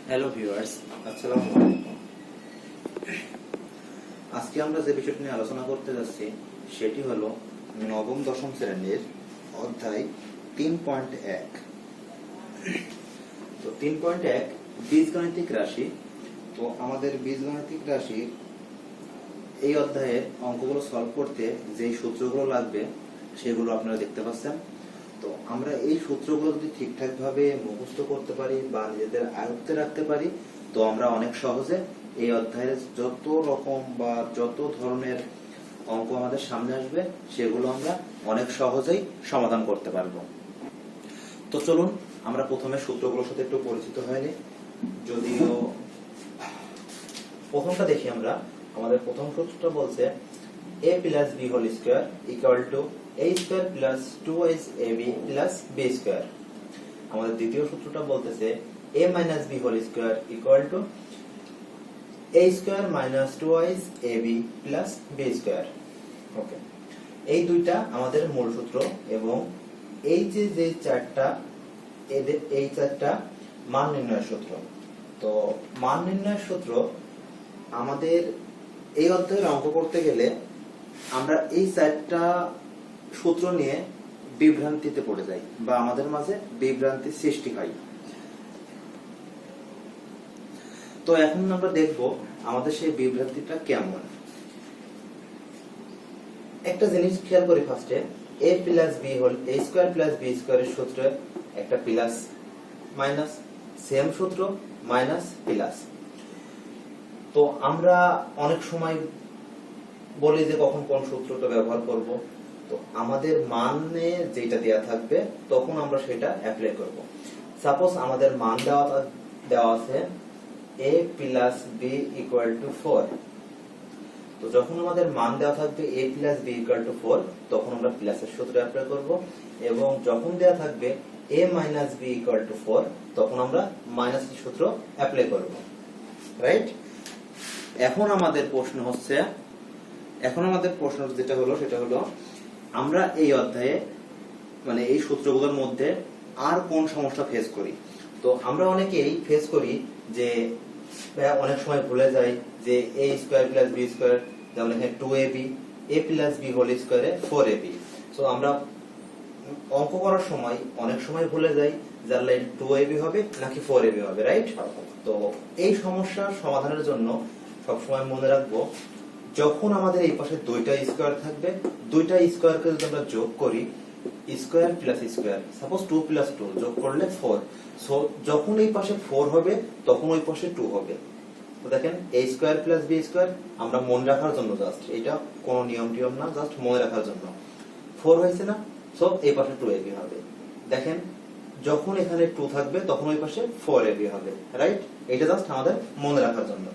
Hello viewers, আসসালামু আলাইকুম। আজকে আমরা যে বিষয়টি নিয়ে আলোচনা করতে যাচ্ছি সেটি হলো নবম দশম শ্রেণীর অধ্যায় 3.1। তো 3.1 বীজগণিতিক রাশি। তো আমাদের বীজগণিতিক রাশির এই অধ্যায়ে অঙ্কগুলো সলভ করতে যেই সূত্রগুলো লাগবে সেগুলো আপনারা দেখতে পাচ্ছেন। তো আমরা এই সূত্রগুলো যদি ঠিকঠাকভাবে মুখস্থ করতে পারি বা নিজেদের আয়ত্তে রাখতে পারি, তো আমরা অনেক সহজে এই অধ্যায়ের যত রকম বা যত ধরনের অঙ্ক আমাদের সামনে আসবে সেগুলো আমরা অনেক সহজেই সমাধান করতে পারবো। তো চলুন আমরা প্রথমে সূত্রগুলোর সাথে একটু পরিচিত হয়নি, যদিও প্রথমটা দেখি আমরা। আমাদের প্রথম সূত্রটা বলছে a plus b whole square equal to a square plus 2ab plus b square। আমাদের দ্বিতীয় সূত্রটা বলতেছে a minus b whole square equal to a square minus 2ab plus b square। ওকে, এই দুইটা আমাদের মূল সূত্র এবং এই যে চারটা এই চারটা মান নির্ণয়ের সূত্র। তো মান নির্ণয়ের সূত্র আমাদের এই অধ্যায়ের অঙ্ক করতে গেলে আমরা এই চারটা সূত্র নিয়ে বিভ্রান্তিতে পড়ে যাই বা আমাদের মাঝে বিভ্রান্তির সৃষ্টি হয়। তো এখন আমরা দেখব আমাদের সেই বিভ্রান্তিটা কেমন। একটা জিনিস খেয়াল করি ফার্স্টে, a plus b whole a square plus b স্কয়ারের সূত্রে একটা প্লাস মাইনাস, সেম সূত্র মাইনাস প্লাস। তো আমরা অনেক সময় বলি যে কখন কোন সূত্রটা ব্যবহার করব। তো আমাদের মানে যেটা দেয়া থাকবে তখন আমরা সেটা অ্যাপ্লাই করব। সাপোজ আমাদের মান দেওয়া আছে a plus b equal two 4। তো যখন আমাদের মান দেওয়া থাকবে a plus b equal two 4, তখন আমরা প্লাসের সূত্র অ্যাপ্লাই করব, এবং যখন দেওয়া থাকবে a minus b equal two 4, তখন আমরা মাইনাসের সূত্র অ্যাপ্লাই করব। রাইট? এখন আমাদের প্রশ্ন যেটা হলো সেটা হলো আমরা এই অধ্যায়ে মানে এই সূত্রগুলোর মধ্যে আর কোন সমস্যা ফেস করি। তো আমরা অনেকেই ফেস করি যে অনেক সময় ভুলে যাই যে a square plus b square, যেমন এখানে 2ab, a plus b whole স্কয়ারে 4ab। সো আমরা অঙ্ক করার সময় অনেক সময় ভুলে যাই যে লাইন 2ab হবে নাকি 4ab হবে। রাইট? তো এই সমস্যার সমাধানের জন্য সবসময় মনে রাখবো, যখন আমাদের এই পাশে দুইটা স্কয়ার থাকবে, দুইটা স্কয়ারকে যদি আমরা যোগ করি, square plus square, suppose 2 plus 2 যোগ করলে 4। সো যখন এই পাশে 4 হবে তখন ওই পাশে 2 হবে। তো দেখেন a square plus b square আমরা মনে রাখার জন্য, জাস্ট এটা কোনো নিয়ম টিয়ম না, জাস্ট মনে রাখার জন্য। 4 হয়েছে না, সো এই পাশে 2ab হবে। দেখেন যখন এখানে 2 থাকবে তখন ওই পাশে 4ab হবে। রাইট? এটা জাস্ট আমাদের মনে রাখার জন্য।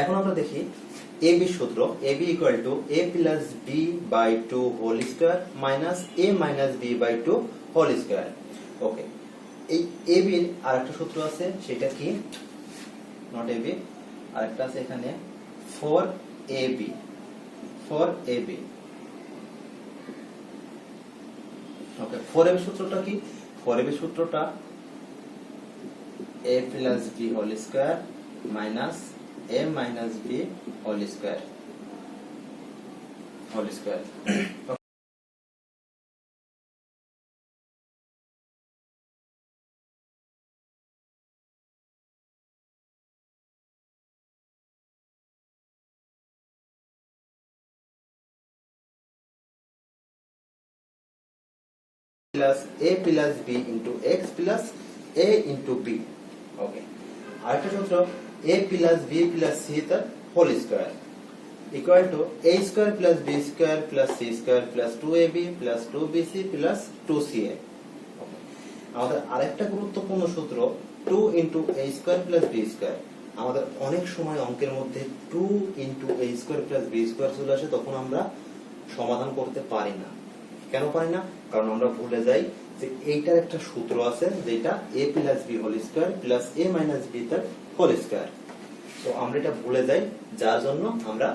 এখন আমরা দেখি ab সূত্র, ab equal to a plus b by 2 whole square minus a minus b by 2 whole square. Okay, এই ab এর আরেকটা সূত্র আছে, সেটা কি? নট ab, আরেকটা আছে এখানে 4ab। ওকে, 4ab সূত্রটা কি? 4ab সূত্রটা a plus b whole square minus a minus b whole square plus a plus b into x plus a into b। Okay, আরেকটা সূত্র a plus b plus c তার whole square equal to a square plus b square plus c square plus 2ab plus 2bc plus 2ca। আমাদের আরেকটা গুরুত্বপূর্ণ সূত্র 2 into a square plus b square. আমাদের অনেক সময় অঙ্কের মধ্যে 2 into a square plus b square চলে আসে, তখন আমরা সমাধান করতে পারি না। কেন পারি না? কারণ আমরা ভুলে যাই যে এইটার একটা সূত্র আছে যেটা a plus b whole square plus a minus b তার হোল স্কয়ার। তো আমরা এটা ভুলে যাই, যার জন্য আমরা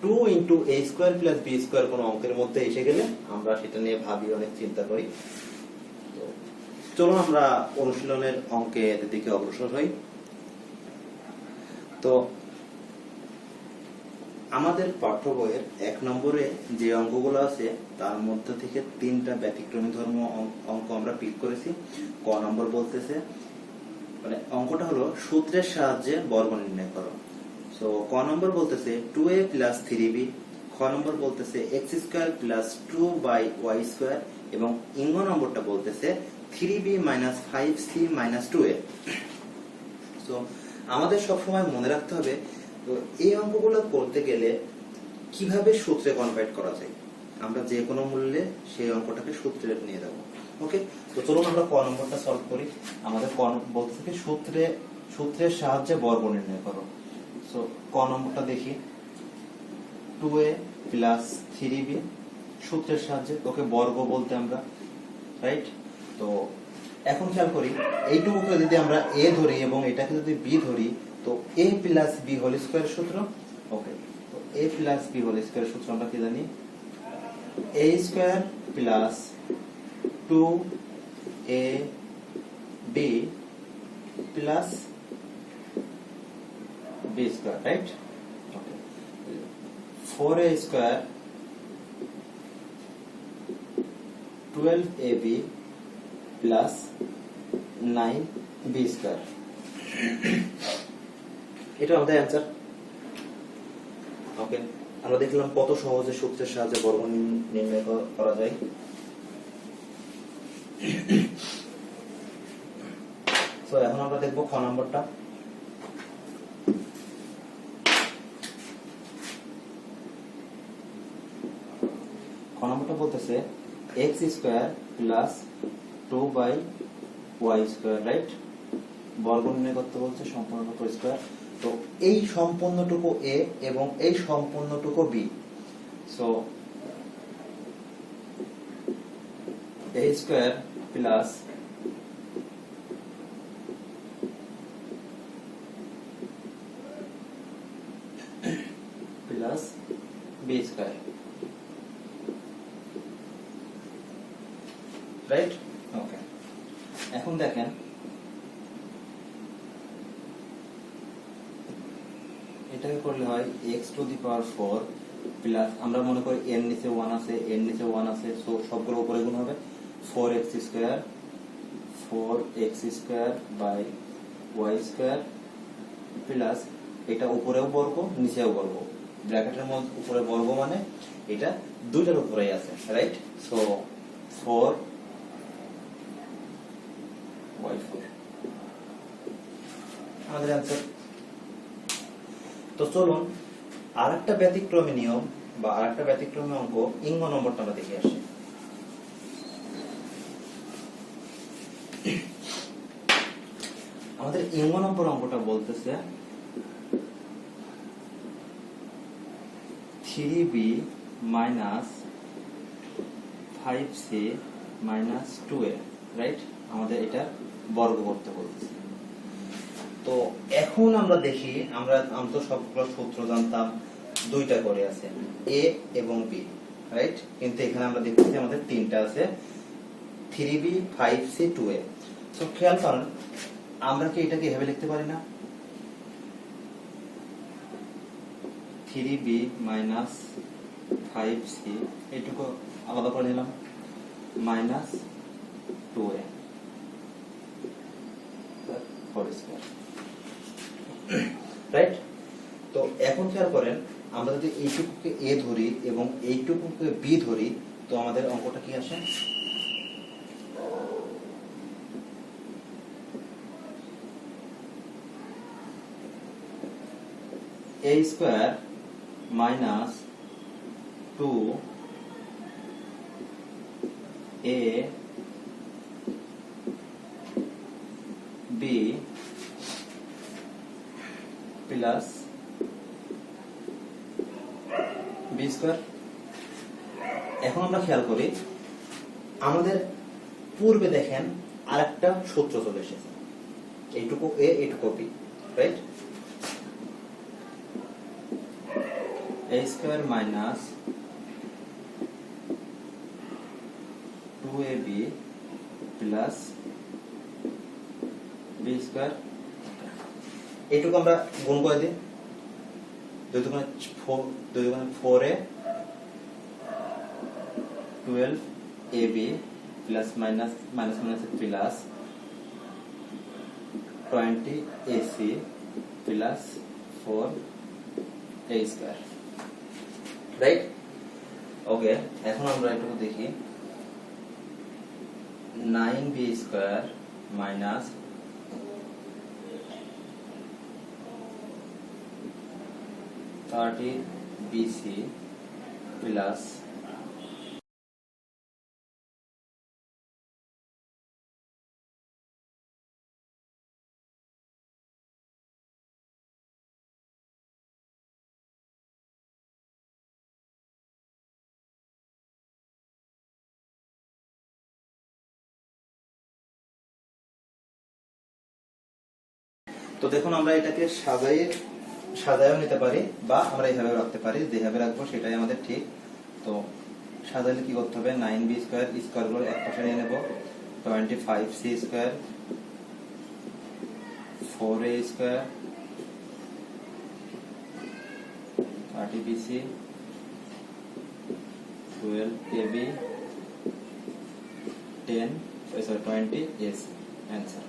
2 into a square plus b square কোন অঙ্কের মধ্যে এসে গেলে আমরা সেটা নিয়ে ভাবি, অনেক চিন্তা করি। তো চলো আমরা অনুশীলনের অঙ্কের দিকে অগ্রসর হই। তো আমাদের পাঠ্য বইয়ের 1 নম্বরে যে অঙ্কগুলো আছে তার মধ্যে থেকে 3টা ব্যতিক্রমী ধর্ম অঙ্ক আমরা পিক করেছি। ক নম্বর বলতেছে, মানে অঙ্কটা হলো সূত্রের সাহায্যে বর্গ নির্ণয় করো। সো ক নম্বর বলতেছে 2a + 3b, খ নম্বর বলতেছে x² + 2y² এবং ইঙ্গ নম্বরটা বলতেছে 3b - 5c - 2a। সো আমাদের সবসময় মনে রাখতে হবে তো এই অঙ্কগুলো করতে গেলে কিভাবে সূত্রে কনভার্ট করা যায়। আমরা যে কোনো মূল্যে সেই অঙ্কটাকে সূত্রে নিয়ে যাব। ওকে, তো চলুন আমরা ক নম্বরটা সলভ করি। আমাদের ক বলতে সূত্রের সাহায্যে বর্গ নির্ণয় করো। সো ক নম্বরটা দেখি, 2a + 3b সূত্রের সাহায্যে, ওকে বর্গ বলতে আমরা, রাইট। তো এখন খেয়াল করি, এইটুকুকে যদি আমরা a ধরি এবং এটাকে যদি b ধরি, তো a + b হোল স্কয়ার সূত্র। ওকে, তো a + b হোল স্কয়ার সূত্র আমরা কি জানি, a² + 2ab + b², রাইট। ওকে, 4a² 12ab + 9b²। এটা আমাদের অ্যান্সার। ওকে, আমরা দেখলাম কত সহজে সূত্রের সাহায্যে বর্গ নির্ণয় করা যায়। সো এখন আমরা দেখব খ নম্বরটা। খ নম্বরটা বলতেছে x² + 2y², রাইট। বর্গ নির্ণয় করতে বলছে সম্পূর্ণটুকু স্কয়ার। তো এই সম্পূর্ণটুকু a এবং এই সম্পূর্ণটুকু b। So a² + b², right. Okay, এখন দেখেন এটাকে করলে হয় x⁴ প্লাস, আমরা মনে করি n নিচে 1 আছে, n নিচে 1 আছে, সো সবগুলো উপরে গুণ হবে 4x² প্লাস এটা উপরেও বর্গ নিচেও বর্গ, ব্র্যাকেটের মধ্যে উপরে বর্গ মানে এটা দুইটার উপরেই আছে, রাইট। সো 4y4 আমাদের অ্যান্সার। তো চলুন আরেকটা ব্যতিক্রমী নিয়ম বা আরেকটা ব্যতিক্রমী অঙ্ক, ইঙ্গ নম্বরটা আমরা দেখে আসি। আমাদের ইঙ্গ নম্বর অঙ্কটা বলতেছে 3b - 5c - 2a, রাইট। আমাদের এটা বর্গ করতে বলতেছে। তো এখন আমরা দেখি, আমরা তো সবগুলো সূত্র জানতাম, দুইটা করে আছে a এবং b, রাইট। কিন্তু এখানে আমরা দেখতেছি আমাদের তিনটা আছে, 3b 5c 2a। সো খেয়াল করেন, আমরা কি এটাকে এভাবে লিখতে পারি না, 3b - 5c এইটুকু আলাদা করে নিলাম -2a হোল স্কয়ার, রাইট। তো এখন খেয়াল করেন, আমরা যদি এইটুকুকে a ধরি এবং এইটুকুকে b ধরি, তো আমাদের অঙ্কটা কি আসে, a² - 2a b plus b²। এখন আমরা খেয়াল করি, আমাদের পূর্বে দেখেন আরেকটা সূত্র চলে এসেছে, এইটুকু a এইটুকু b, right. a² - 2ab plus B square, এইটুকু আমরা গুণ করে দিই, 2 দুগুণে 4a 12ab plus minus plus 20ac plus 4a square, right? Okay, এখন আমরা একটু দেখি 9b square minus 30bc plus তো দেখুন আমরা এটাকে সাজায়ও নিতে পারি বা আমরা এইভাবে রাখতে পারি, যেভাবে রাখবো সেটাই আমাদের ঠিক। তো সাজাইলে কি করতে হবে, 9b স্কয়ার স্কয়ার গুলো এক পাশে নিয়ে নেব, 25c square 4a square 30bc 12ab 20ac answer.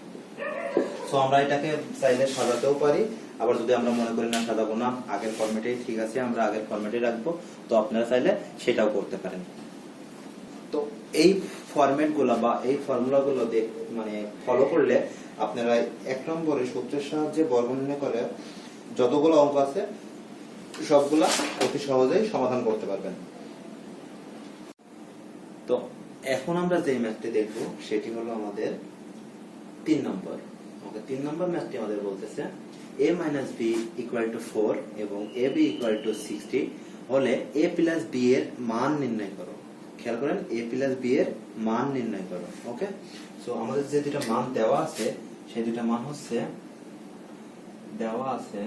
So আমরা এটাকে চাইলে সাজাতেও পারি, আবার যদি আমরা মনে করি না সাজাবো না, আগের ফরম্যাটেই ঠিক আছে, আমরা আগের ফরম্যাটে রাখবো, তো আপনারা চাইলে সেটাও করতে পারেন। তো এই ফরম্যাটগুলো বা এই ফর্মুলাগুলো মানে ফলো করলে আপনারা 1 নম্বরের সূত্রের সাহায্যে বর্গ নির্ণয় করে যতগুলো অঙ্ক আছে সবগুলা অতি সহজেই সমাধান করতে পারবেন। তো এখন আমরা যে ম্যাথটি দেখব সেটি হলো আমাদের 3 নম্বর। ওকে, 3 নম্বর ম্যাথটি আমাদের বলতেছে a - b = 4 এবং ab = 60 হলে a + b এর মান নির্ণয় করো। খেয়াল করেন, a + b এর মান নির্ণয় করো। ওকে, সো আমাদের যে দুটো মান দেওয়া আছে সেই দুটো মান হচ্ছে দেওয়া আছে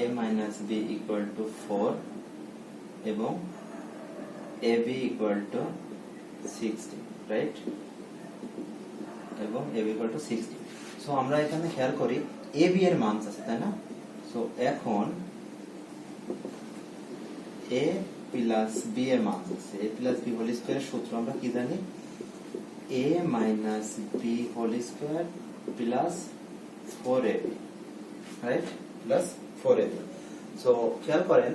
a - b = 4 এবং ab = 60, রাইট? এবং ab = 60। সো আমরা এখানে খেয়াল করি ab এর মান আছে, তাই না? সো এখন a + b এর মান আছে, a + b হোল স্কয়ারের সূত্র আমরা কি জানি, a - b whole square plus 4ab, right? Plus 4ab। So খেয়াল করেন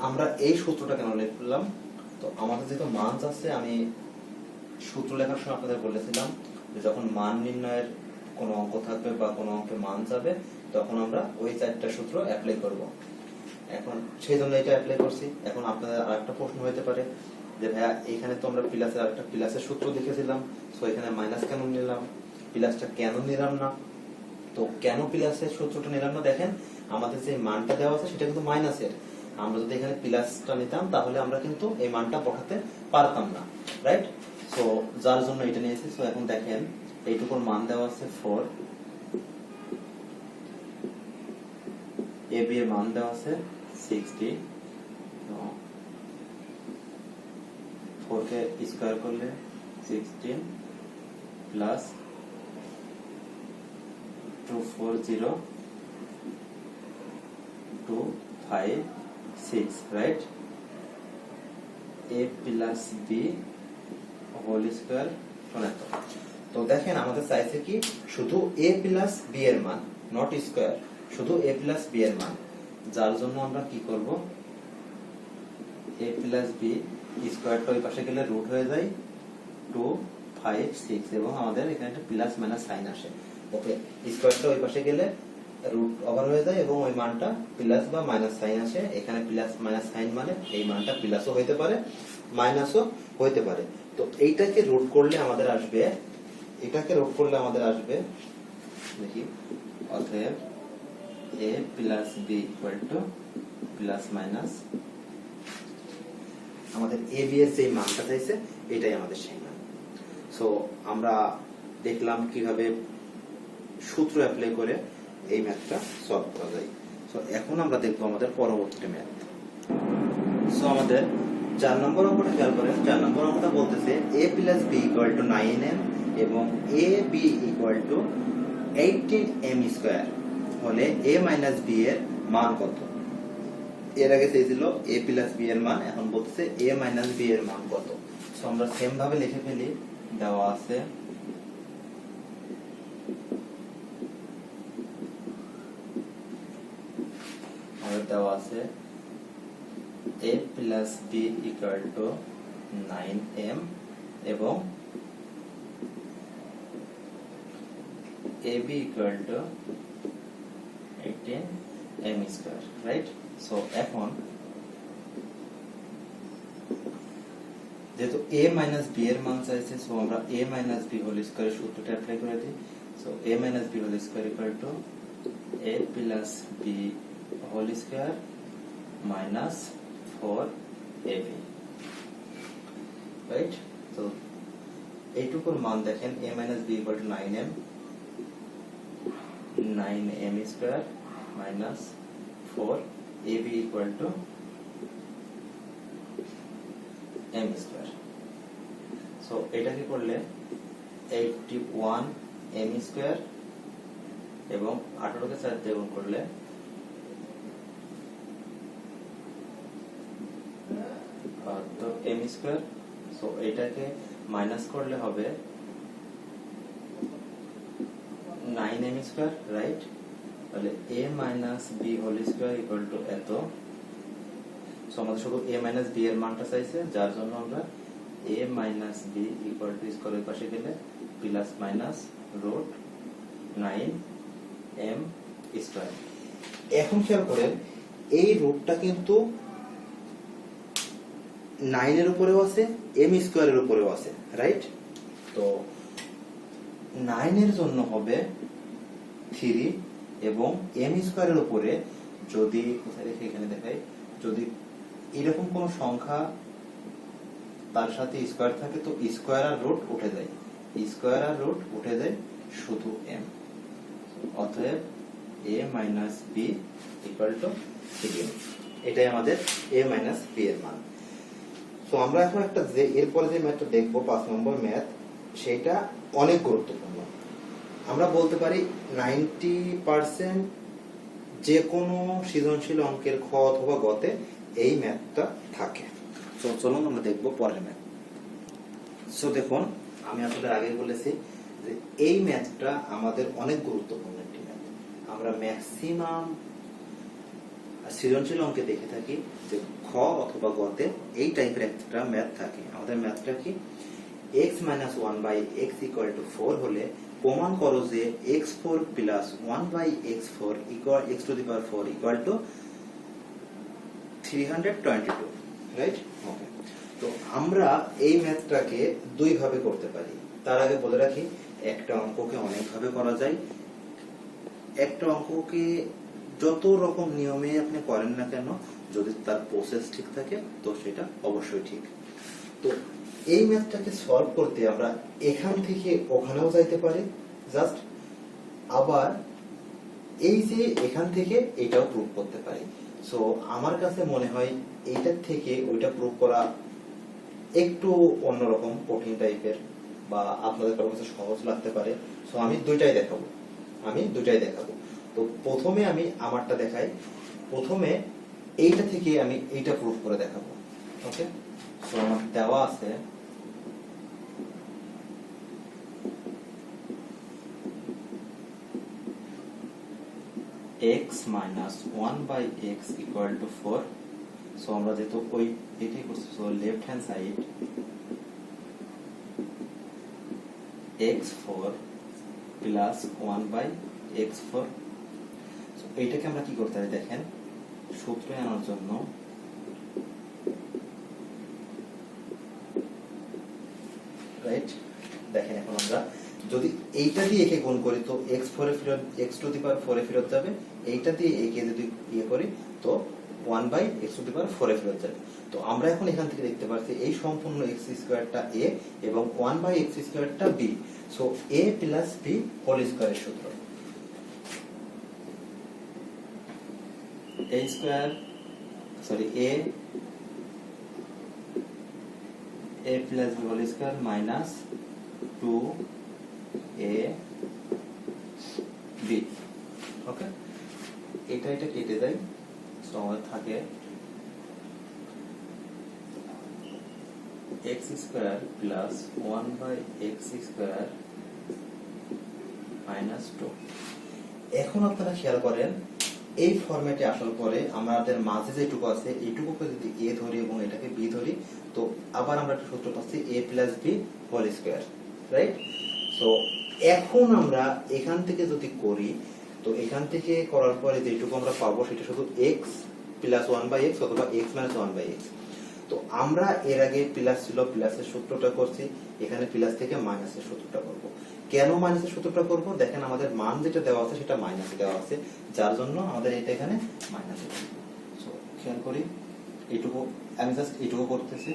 আমরা এই সূত্রটা কেন লিখলাম, তো আমাদের যেহেতু মান আছে, আমি সূত্র লেখার সময় আপনাদের বলেছিলাম যে যখন মান নির্ণয়ের কোনো অঙ্ক থাকবে বা কোনো অঙ্কে মান যাবে তখন আমরা ওই 4টা সূত্র অ্যাপ্লাই করব। এখন সেই জন্য এটা অ্যাপ্লাই করছি। এখন আপনাদের আরেকটা প্রশ্ন হতে পারে যে ভাইয়া এখানে তো আমরা প্লাসের আরেকটা প্লাসের সূত্র দেখেছিলাম, সো এখানে মাইনাস কেন নিলাম, প্লাসটা কেন নিলাম না? তো কেন প্লাসের সূত্রটা নিলাম না, দেখেন আমাদের যে মানটা দেওয়া আছে সেটা কিন্তু মাইনাসের, আমরা যদি এখানে প্লাসটা নিতাম তাহলে আমরা কিন্তু এই মানটা বসাতে পারতাম না, রাইট? সো যার জন্য এটা নিয়েছি। সো এখন দেখেন এইটুকুর মান দেওয়া আছে 4, ab এর মান দেওয়া আছে 60, 4 কে স্কয়ার করলে 16 প্লাস 240 256, right? a + b whole square সমান। তো দেখেন আমাদের চাইছে কি শুধু a + b এর মান, নট স্কয়ার, শুধু a + b এর মান, যার জন্য আমরা কি করব, a + b স্কয়ারটা ওই পাশে গেলে রুট হয়ে যায় 256 এবং আমাদের এখানে একটা প্লাস মাইনাস সাইন আসে। ওকে, স্কয়ারটা ওই পাশে গেলে রুট ওভার হয়ে যায় এবং ওই মানটা প্লাস বা মাইনাস সাইন আসে। এখানে প্লাস মাইনাস সাইন মানে এই মানটা প্লাসও হইতে পারে মাইনাসও হইতে পারে। তো এইটাকে রুট করলে আমাদের আসবে, দেখি, অতএব a + b প্লাস মাইনাস আমাদের a b এর যে মানটা চাইছে এটাই আমাদের সেই মান। সো আমরা দেখলাম কিভাবে সূত্র অ্যাপ্লাই করে এই ম্যাথটা সলভ করা যায়। সো এখন আমরা দেখবো আমাদের পরবর্তী ম্যাথ। সো আমাদের 4 নম্বর অঙ্কটা খেয়াল করেন। 4 নম্বর অঙ্কটা বলতেছে a plus b equal to 9m এবং a b equal to 18m square হলে a minus b এর মান কত? এর আগে চেয়েছিল a plus b এর মান, এখন বলতেছে a minus b এর মান কত। সো আমরা সেম ভাবে লিখে ফেলি। দেওয়া আছে দেওয়া আছে a plus b equal to 9m এবং ab equal to 18m square, right? So এখন যেহেতু a minus b এর মান চাইছে, সো আমরা a minus b whole square সূত্রটা অ্যাপ্লাই করে দিই। So a minus b whole square equal to a plus b whole square minus 4ab, right? So এইটুকুর মান দেখেন a minus b equal to 9m square minus 4ab equal to m square. So এটাকে করলে 81m square এবং 18 কে 4 দিয়ে গুণ করলে তো m square. সো এটাকে মাইনাস করলে হবে 9m square, রাইট? তাহলে a minus b whole square equal to এত। সো আমাদের শুধু a minus b এর মানটা চাইছে, যার জন্য আমরা a minus b equal to স্কয়ারের পাশে গেলে plus minus root 9m square. এখন খেয়াল করেন এই রুটটা কিন্তু 9 এর উপরেও আছে, m স্কয়ারের উপরেও আছে, রাইট? তো 9 এর জন্য হবে 3 এবং m স্কয়ারের উপরে যদি কোথায় রেখে এখানে দেখাই, যদি এরকম কোন সংখ্যা তার সাথে স্কয়ার থাকে তো স্কয়ার আর রুট উঠে যায়, স্কয়ার আর রুট উঠে যায়, শুধু m। অতএব a minus b equal to 3m, এটাই আমাদের a minus b এর মান। সো আমরা এখন একটা যে এরপরে যে ম্যাথটা দেখব 5 নম্বর ম্যাথ, সেটা অনেক গুরুত্বপূর্ণ। আমরা বলতে পারি 90% যে কোনো সৃজনশীল অঙ্কের খ অথবা গতে এই ম্যাথটা থাকে। সো চলুন আমরা দেখব পরের ম্যাথ। সো দেখুন, আমি আপনাদের আগে বলেছি যে এই ম্যাথটা আমাদের অনেক গুরুত্বপূর্ণ একটি ম্যাথ। আমরা ম্যাক্সিমাম সৃজনশীল অঙ্কে দেখে থাকি যে খ অথবা গতে এই টাইপের একটা ম্যাথ থাকে। আমাদের ম্যাথটা কি? x minus 1 by x equal to 4 হলে প্রমাণ করো যে x4 plus 1 by x4 equal x to the power 4 equal to 322, right? ওকে। তো আমরা এই ম্যাথটাকে দুই ভাবে করতে পারি। তার আগে বলে রাখি, একটা অঙ্ককে অনেক ভাবে করা যায়। একটা অঙ্ককে যত রকম নিয়মে আপনি করেন না কেন, যদি তার প্রসেস ঠিক থাকে তো সেটা অবশ্যই ঠিক। তো এই ম্যাথটাকে সলভ করতে আমরা এখান থেকে ওখানেও যাইতে পারি জাস্ট, আবার এই যে এখান থেকে এটাও প্রুভ করতে পারি। সো আমার কাছে মনে হয় এইটার থেকে ওইটা প্রুভ করা একটু অন্যরকম, কঠিন টাইপের, বা আপনাদের কারো কাছে সহজ লাগতে পারে। সো আমি দুইটাই দেখাবো। তো প্রথমে আমি আমারটা দেখাই। প্রথমে এইটা থেকে আমি এইটা প্রুভ করে দেখাবো। ওকে। সো আমার দেওয়া আছে x minus 1 by x equal to 4. So আমরা যেহেতু ওই এটাই করছি, so left hand side x4 plus 1 by x4। So এইটাকে আমরা কি করতে পারি দেখেন, সূত্রে আনার জন্য রাইট। দেখেন এখন আমরা যদি এইটা দিয়ে একে গুণ করি তো x4 এ ফেরত x টু দি পাওয়ার 4 এ ফেরত যাবে, এইটা দিয়ে একে যদি করি তো 1 by x to the power 4 এ ফেরত যাবে। তো আমরা এখন এখান থেকে দেখতে পাচ্ছি এই সম্পূর্ণ x স্কয়ারটা a এবং 1 বাই x স্কয়ারটা b। So a plus b whole স্কয়ারের সূত্র, a square a a plus b whole square minus 2 a b। ওকে, এটা কেটে যায়, তো আমাদের থাকে x square plus 1/x square minus 2। এখন আপনারা খেয়াল করেন এই ফরম্যাটে আসার পরে আমাদের মাঝে যেটুকু আছে এইটুকুকে যদি a ধরি এবং এটাকে b ধরি, তো আবার আমরা একটা সূত্র পাচ্ছি a plus b whole square, right? So এখন আমরা এখান থেকে যদি করি, তো এখান থেকে করার পরে যেটুকু আমরা পাবো সেটা শুধু x প্লাস 1/x অথবা x মাইনাস 1/x। তো আমরা এর আগে প্লাস ছিল, প্লাসের সূত্রটা করছি, এখানে প্লাস থেকে মাইনাসের সূত্রটা করব। কেন মাইনাসের সূত্রটা করব? দেখেন আমাদের মান যেটা দেওয়া আছে সেটা মাইনাসে দেওয়া আছে, যার জন্য আমাদের এটা এখানে মাইনাসে। সো খেয়াল করি, এইটুকু আমি জাস্ট এইটুকু করতেছি,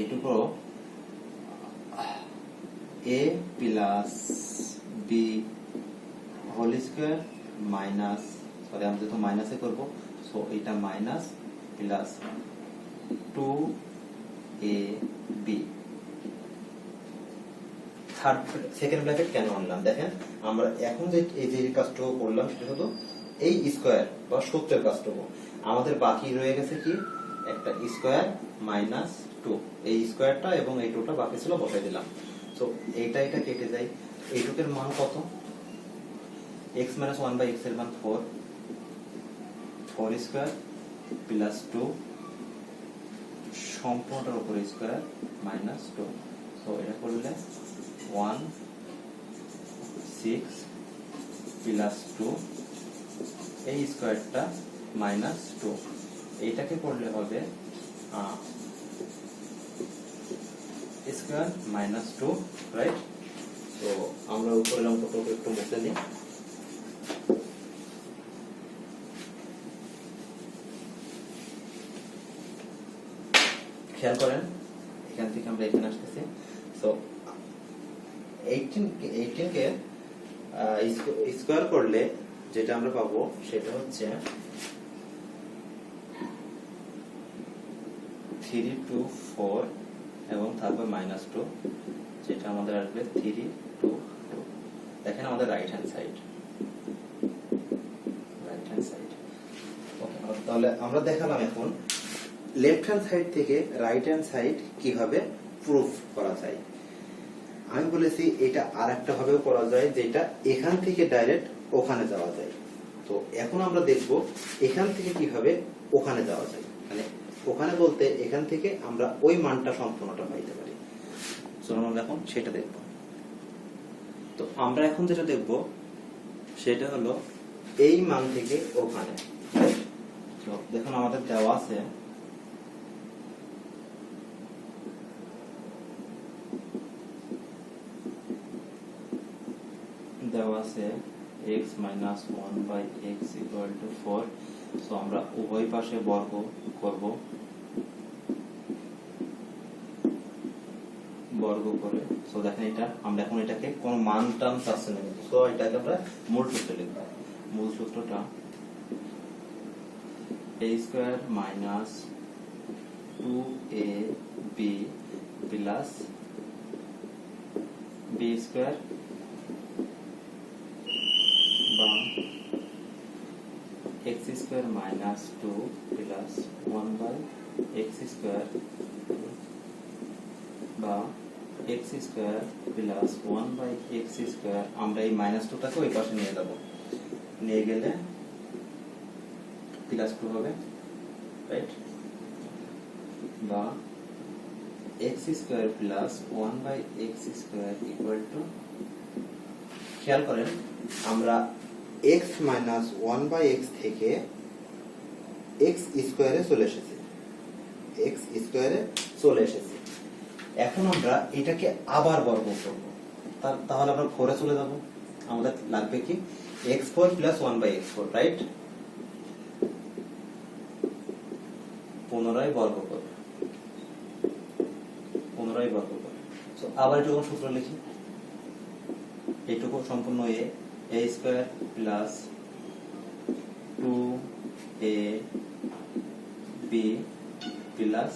এইটুকু a plus b whole square minus, sorry আমি যেহেতু মাইনাসে করব, সো এটা minus plus 2ab। Third second bracket কেন আনলাম? দেখেন আমরা এখন যে এই যে কাজটুকু করলাম সেটা হলো এই স্কয়ার বা সূত্রের কাজটুকু, আমাদের বাকি রয়ে গেছে কি একটা স্কয়ার মাইনাস 2, এই স্কয়ারটা এবং এই 2টা বাকি ছিল বসাই দিলাম। সো এটা কেটে যায়, এইটুকের মান কত? x মাইনাস 1/x এর মান 4 স্কয়ার প্লাস 2 সম্পূর্ণটার উপরে স্কয়ার মাইনাস 2। সো এটা করলে 1 6 প্লাস 2 এই স্কয়ারটা মাইনাস 2, এইটাকে করলে হবে স্কয়ার মাইনাস 2, রাইট? তো আমরা উপরে অঙ্কটাকে একটু মুছে নিই। খেয়াল করেন এখান থেকে আমরা এখানে আসতেছি, সো 18 কে স্কয়ার করলে যেটা আমরা পাবো সেটা হচ্ছে 3 2 4 এবং থাকবে মাইনাস 2, যেটা আমাদের আসবে 3 2 2। দেখেন আমাদের রাইট হ্যান্ড সাইড। ওকে, তাহলে আমরা দেখালাম এখন লেফট হ্যান্ড সাইড থেকে রাইট হ্যান্ড সাইড কিভাবে প্রুফ করা যায়। আমি বলেছি এটা আর একটা ভাবেও করা যায়, যেটা এখান থেকে ডাইরেক্ট ওখানে যাওয়া যায়। তো এখন আমরা দেখব এখান থেকে কিভাবে ওখানে যাওয়া যায়, মানে ওখানে বলতে এখান থেকে আমরা ওই মানটা সম্পূর্ণটা পাইতে পারি। চলুন আমরা এখন সেটা দেখব। তো আমরা এখন যেটা দেখব সেটা হলো এই মান থেকে ওখানে। তো দেখুন আমাদের দেওয়া আছে x minus 1/x equal to 4। So আমরা উভয় পাশে বর্গ করব, বর্গ করে। সো দেখেন এটা আমরা এখন এটাকে কোন মান টার্ম চাচ্ছে না, সো এটাকে আমরা মূল সূত্রে লিখব। মূল সূত্রটা a square minus 2ab plus b square বা x square minus 2 plus 1/x square বা x square plus 1/x square. আমরা এই মাইনাস 2টাকে ওই পাশে নিয়ে যাব, নিয়ে গেলে প্লাস 2 হবে, রাইট? বা x square plus 1/x square equal two, খেয়াল করেন আমরা x মাইনাস 1/x থেকে x স্কয়ারে চলে এসেছি, x স্কয়ারে চলে এসেছি। এখন আমরা এটাকে আবার বর্গ করব, তাহলে আমরা 4 এ চলে যাব। আমাদের লাগবে কি x4 প্লাস 1/x4, রাইট? পুনরায় বর্গ করব, পুনরায় বর্গ করব। সো আবার এটুকু সূত্র লিখি, এইটুকু সম্পূর্ণ a square plus 2ab plus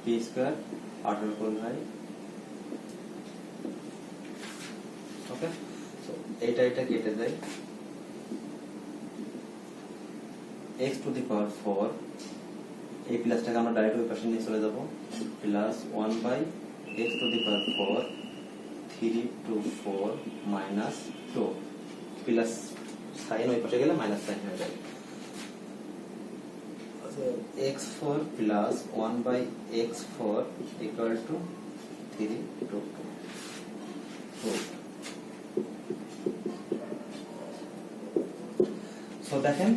P square 18 গুণ হয়, ওকে। সো এটা কেটে যায়, x টু দি পাওয়ার 4, এই প্লাসটাকে আমরা ডাইরেক্ট ওই পাশে নিয়ে চলে যাব, plus 1 by x to the power 4 3 to 4 minus 2, plus sign ওই পাশে গেলে মাইনাস সাইন হয়ে যায়, x4 plus 1 by x4 equal to 3 to 2। So দেখেন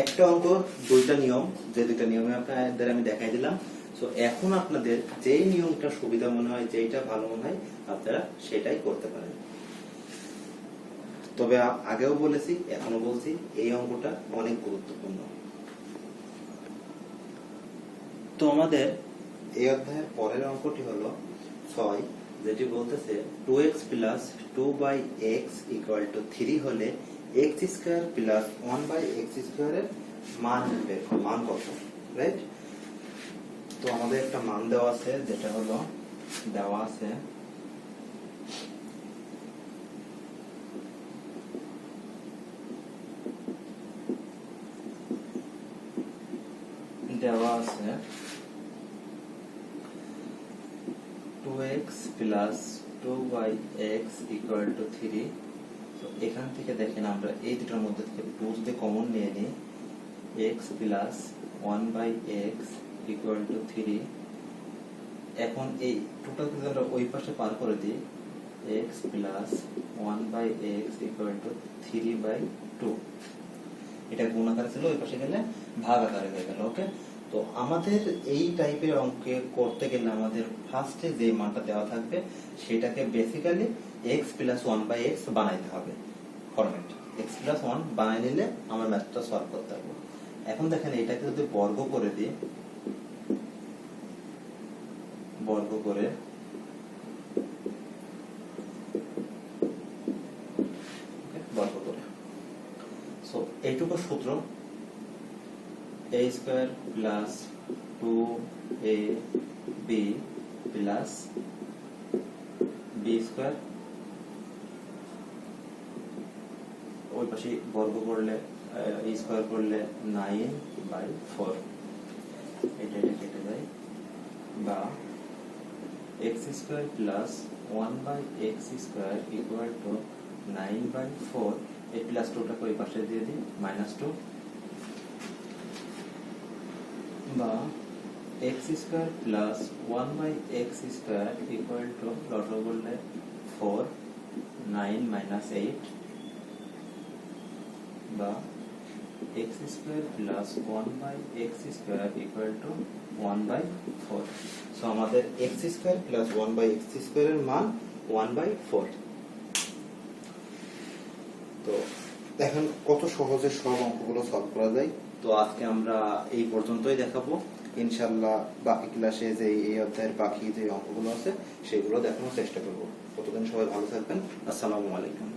একটা অঙ্ক দুইটা নিয়ম, যে দুইটা নিয়মে আপনাদের আমি দেখাই দিলাম। সো এখন আপনাদের যেই নিয়মটা সুবিধা মনে হয়, যেইটা ভালো মনে হয়, আপনারা সেটাই করতে পারেন। তবে আগেও বলেছি, এখনো বলছি, এই অঙ্কটা অনেক গুরুত্বপূর্ণ। তো আমাদের এই অধ্যায়ের পরের অঙ্কটি হলো 6, যেটি বলতেছে 2x plus 2 by x equal to 3 হলে x square plus 1 by x স্কয়ারের মান বের করো, মান কত, রাইট? তো আমাদের একটা মান দেওয়া আছে, যেটা হলো দেওয়া আছে আছে 2x plus 2 by x equal to 3। তো এখান থেকে দেখেন আমরা এই দুটোর মধ্যে থেকে 2 যদি কমন নিয়ে নিই, x plus 1 by x equal to 3। এখন এই টোটাল যদি আমরা ওই পাশে পার করে দিই, x plus 1 by x equal to 3 by 2, এটা গুণ আকারে ছিল, ওই পাশে গেলে ভাগ আকারে হয়ে গেল, ওকে। তো আমাদের এই টাইপের অঙ্কে করতে গেলে আমাদের ফার্স্টে যে মানটা দেওয়া থাকবে সেটাকে basically x plus 1 by x বানাইতে হবে, ফরম্যাট x প্লাস 1 বানাই নিলে আমরা ম্যাথটা সলভ করতে পারবো। এখন দেখেন এটাকে যদি বর্গ করে দিই, বর্গ করে বর্গ করে, সো এইটুকু সূত্র a square plus 2ab plus b square, ওই পাশে বর্গ করলে স্কয়ার করলে 9/4, এটা কেটে যায়, বা x square plus 1 by x square equal to 9/4, এই প্লাস 2টাকে ওই পাশে দিয়ে দিই, -2, বা x square plus 1 by x square equal to লট করলে 4, 9 মাইনাস 8, বা x square plus 1 by x square equal to 1/4। So আমাদের x square plus 1 by x স্কয়ারের মান 1/4। তো দেখেন কত সহজে সব অঙ্কগুলো সলভ করা যায়। তো আজকে আমরা এই পর্যন্তই দেখাবো, ইনশাআল্লাহ বাকি ক্লাসে যে এই অধ্যায়ের বাকি যে অঙ্কগুলো আছে সেগুলো দেখানোর চেষ্টা করব। ততদিন সবাই ভালো থাকবেন। আসসালামু আলাইকুম।